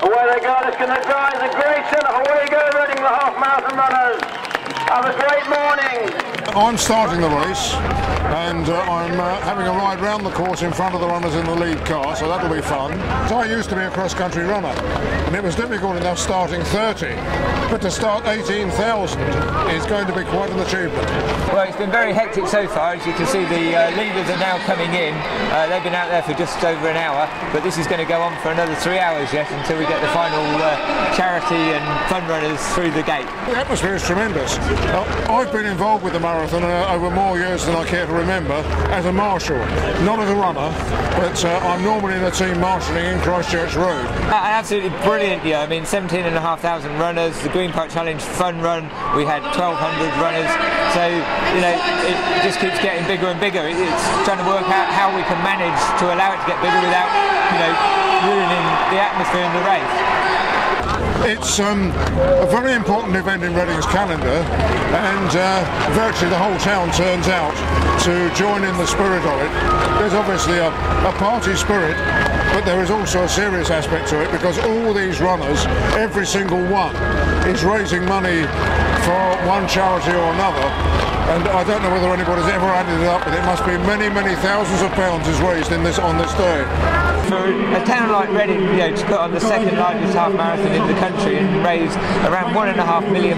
Away they go, it's going to drive the great centre. Away you go, Reading, the half marathon runners. Have a great morning. I'm starting the race and I'm having a ride round the course in front of the runners in the lead car, so that'll be fun. So I used to be a cross-country runner and it was difficult enough starting 30, but to start 18,000 is going to be quite an achievement. Well, it's been very hectic so far. As you can see, the leaders are now coming in. They've been out there for just over an hour, but this is going to go on for another 3 hours yet until we get the final charity and fun runners through the gate. The atmosphere is tremendous. I've been involved with the marathon over more years than I care to remember as a marshal, not as a runner, but I'm normally in a team marshalling in Christchurch Road. An absolutely brilliant year. I mean, 17,500 runners, the Green Park Challenge fun run, we had 1,200 runners, so you know it just keeps getting bigger and bigger. It's trying to work out how we can manage to allow it to get bigger without, you know, ruining the atmosphere in the race. It's a very important event in Reading's calendar, and virtually the whole town turns out to join in the spirit of it. There's obviously a party spirit, but there is also a serious aspect to it because all these runners, every single one, is raising money for one charity or another. And I don't know whether anybody's ever added it up, but it must be many, many thousands of pounds is raised on this day. For a town like Reading, you know, to put on the second largest half marathon in the country and raise around £1.5 million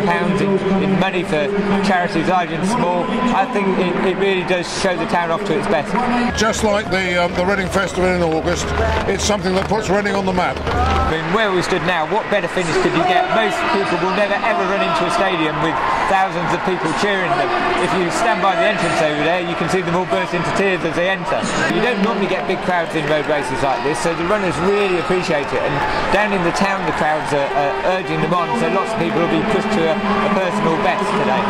in money for charities large and small, I think it really does show the town off to its best. Just like the Reading Festival in August, it's something that puts Reading on the map. I mean, where we stood now, what better finish could you get? Most people will never ever run into a stadium with thousands of people cheering them. If you stand by the entrance over there, you can see them all burst into tears as they enter. You don't normally get big crowds in road races like this, so the runners really appreciate it. And down in the town, the crowds are urging them on, so lots of people will be pushed to a personal best today.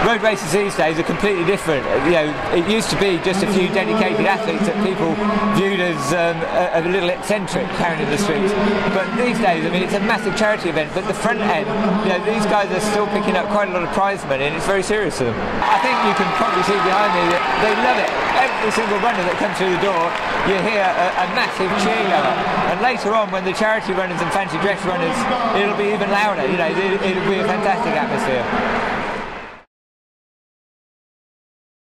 Road races these days are completely different. You know, it used to be just a few dedicated athletes that people viewed as a little eccentric pounding the streets. But these days, I mean, it's a massive charity event, but the front end, you know, these guys are still picking up quite a lot of prize money, and it's very serious to them. I think you can probably see behind me that they love it. Every single runner that comes through the door, you hear a massive cheer going on. And later on, when the charity runners and fancy dress runners, it'll be even louder. You know, it'll be a fantastic atmosphere.